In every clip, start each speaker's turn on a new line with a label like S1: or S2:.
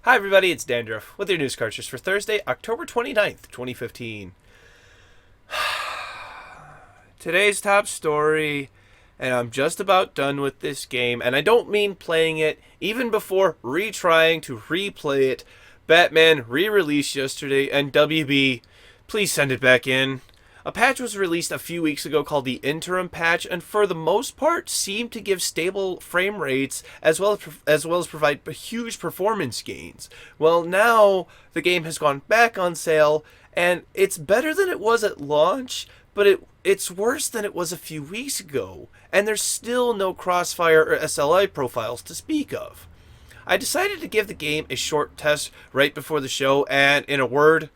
S1: Hi everybody, it's Dandruff with your news Cartridge for Thursday, October 29th, 2015. Today's top story, and I'm just about done with this game, and I don't mean playing it, even before retrying to replay it. Batman re-released yesterday, and WB, please send it back in. A patch was released a few weeks ago called the Interim Patch, and for the most part seemed to give stable frame rates as well as provide huge performance gains. Well, now the game has gone back on sale, and it's better than it was at launch, but it's worse than it was a few weeks ago, and there's still no Crossfire or SLI profiles to speak of. I decided to give the game a short test right before the show, and in a word,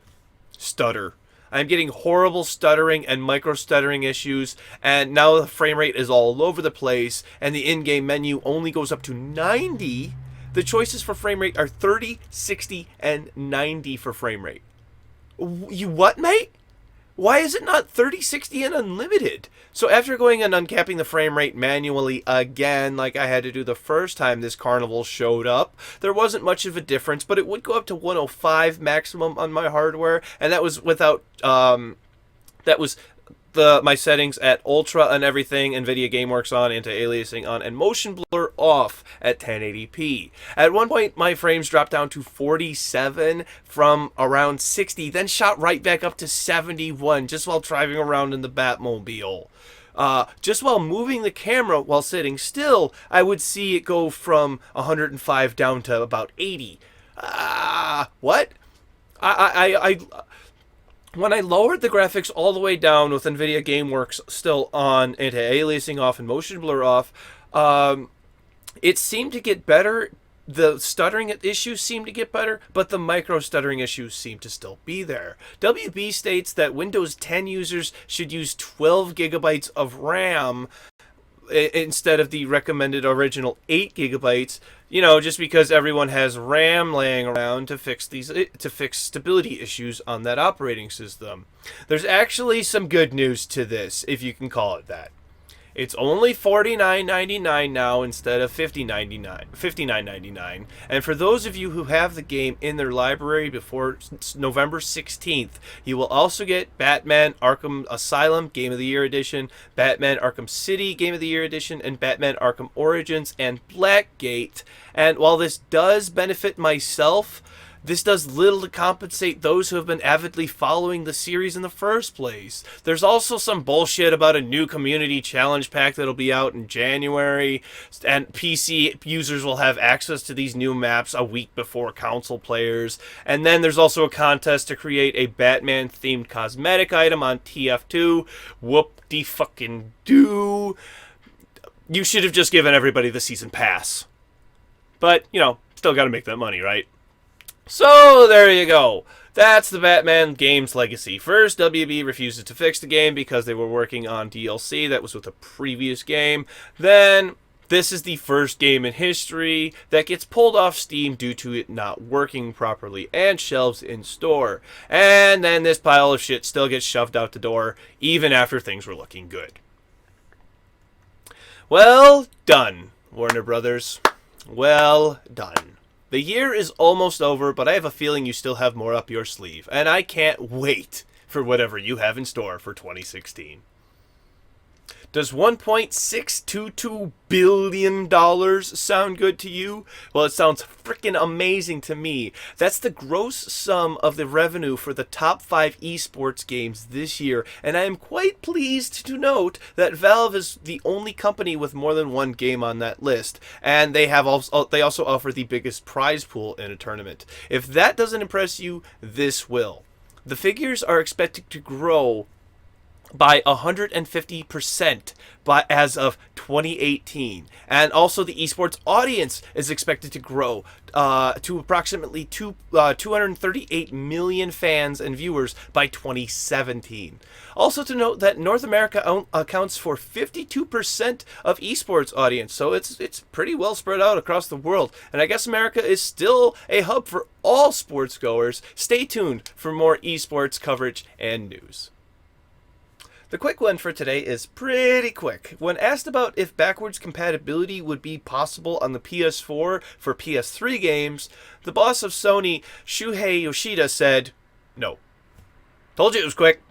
S1: stutter. I'm getting horrible stuttering and micro-stuttering issues, and now the frame rate is all over the place, and the in-game menu only goes up to 90. The choices for frame rate are 30, 60, and 90 for frame rate. You what, mate? Why is it not 30, 60, and unlimited? So after going and uncapping the frame rate manually again, like I had to do the first time this carnival showed up, there wasn't much of a difference, but it would go up to 105 maximum on my hardware, and that was without, my settings at ultra and everything, NVIDIA GameWorks on, anti-aliasing on, and motion blur off at 1080p. At one point, my frames dropped down to 47 from around 60, then shot right back up to 71 just while driving around in the Batmobile. Just while moving the camera while sitting still, I would see it go from 105 down to about 80. What? When I lowered the graphics all the way down with NVIDIA GameWorks still on, anti-aliasing off, and motion blur off, it seemed to get better. The stuttering issues seemed to get better, but the micro-stuttering issues seem to still be there. WB states that Windows 10 users should use 12 gigabytes of RAM instead of the recommended original 8 gigabytes, you know, just because everyone has RAM laying around to fix stability issues on that operating system. There's actually some good news to this, if you can call it that. It's only $49.99 now instead of $59.99. And for those of you who have the game in their library before November 16th, you will also get Batman Arkham Asylum Game of the Year Edition, Batman Arkham City Game of the Year Edition, and Batman Arkham Origins and Blackgate. And while this does benefit myself, this does little to compensate those who have been avidly following the series in the first place. There's also some bullshit about a new community challenge pack that'll be out in January, and PC users will have access to these new maps a week before console players. And then there's also a contest to create a Batman-themed cosmetic item on TF2. Whoop-de-fucking-do. You should have just given everybody the season pass. But, you know, still gotta make that money, right? So, there you go. That's the Batman game's legacy. First, WB refuses to fix the game because they were working on DLC that was with a previous game. Then, this is the first game in history that gets pulled off Steam due to it not working properly and shelves in store. And then this pile of shit still gets shoved out the door even after things were looking good. Well done, Warner Brothers. Well done. The year is almost over, but I have a feeling you still have more up your sleeve, and I can't wait for whatever you have in store for 2016. Does $1.622 billion sound good to you? Well, it sounds freaking amazing to me. That's the gross sum of the revenue for the top 5 eSports games this year, and I am quite pleased to note that Valve is the only company with more than one game on that list, and they also offer the biggest prize pool in a tournament. If that doesn't impress you, this will. The figures are expected to grow by 150% as of 2018. And also the esports audience is expected to grow to approximately 238 million fans and viewers by 2017. Also to note that North America accounts for 52% of esports audience, so it's pretty well spread out across the world. And I guess America is still a hub for all sports goers. Stay tuned for more esports coverage and news. The quick one for today is pretty quick. When asked about if backwards compatibility would be possible on the PS4 for PS3 games, the boss of Sony, Shuhei Yoshida, said, "No. Told you it was quick."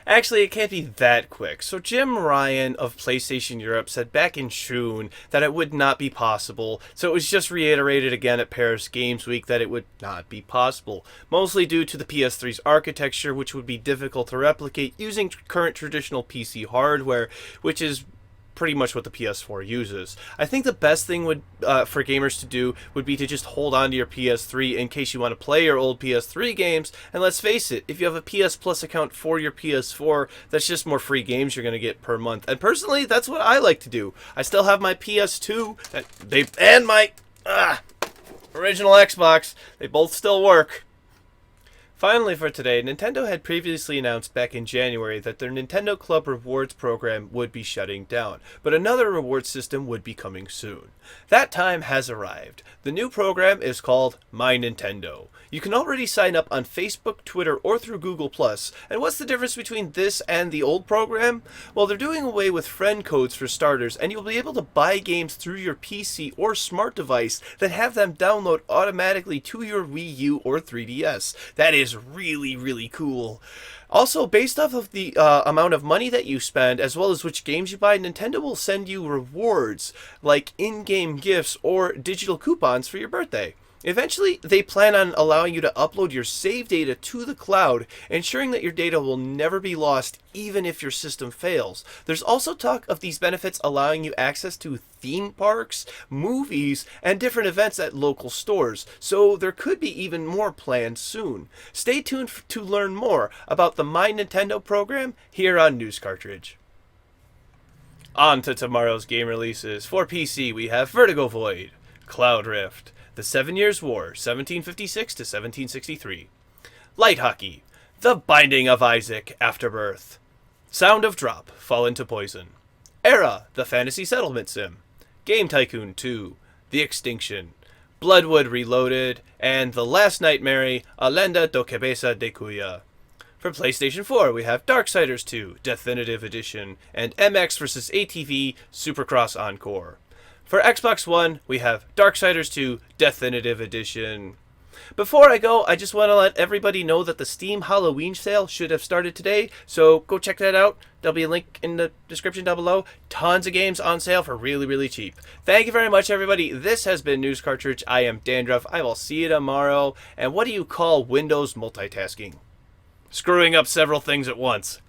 S1: Actually, it can't be that quick. So Jim Ryan of PlayStation Europe said back in June that it would not be possible. So it was just reiterated again at Paris Games Week that it would not be possible. Mostly due to the PS3's architecture, which would be difficult to replicate using current traditional PC hardware, which is pretty much what the PS4 uses. I think the best thing would for gamers to do would be to just hold on to your PS3 in case you want to play your old PS3 games. And let's face it, if you have a PS Plus account for your PS4, that's just more free games you're going to get per month. And personally, that's what I like to do. I still have my PS2 and my original Xbox. They both still work. Finally for today, Nintendo had previously announced back in January that their Nintendo Club Rewards program would be shutting down, but another reward system would be coming soon. That time has arrived. The new program is called My Nintendo. You can already sign up on Facebook, Twitter, or through Google+. And what's the difference between this and the old program? Well, they're doing away with friend codes for starters, and you'll be able to buy games through your PC or smart device that have them download automatically to your Wii U or 3DS. That is really, really cool. Also, based off of the amount of money that you spend, as well as which games you buy, Nintendo will send you rewards like in-game gifts or digital coupons for your birthday. Eventually, they plan on allowing you to upload your save data to the cloud, ensuring that your data will never be lost even if your system fails. There's also talk of these benefits allowing you access to theme parks, movies, and different events at local stores, so there could be even more planned soon. Stay tuned to learn more about the My Nintendo program here on News Cartridge. On to tomorrow's game releases. For PC, we have Vertigo Void, Cloud Rift, The 7 Years' War, 1756 to 1763. Light Hockey, The Binding of Isaac, Afterbirth. Sound of Drop, Fall into Poison. Era, The Fantasy Settlement Sim. Game Tycoon 2, The Extinction. Bloodwood Reloaded, and The Last Nightmare, A Lenda do Cabeza de Cuya. For PlayStation 4, we have Darksiders 2, Definitive Edition, and MX vs. ATV, Supercross Encore. For Xbox One, we have Darksiders 2 Definitive Edition. Before I go, I just want to let everybody know that the Steam Halloween sale should have started today, so go check that out. There'll be a link in the description down below. Tons of games on sale for really, really cheap. Thank you very much, everybody. This has been News Cartridge. I am Dandruff. I will see you tomorrow. And what do you call Windows multitasking? Screwing up several things at once.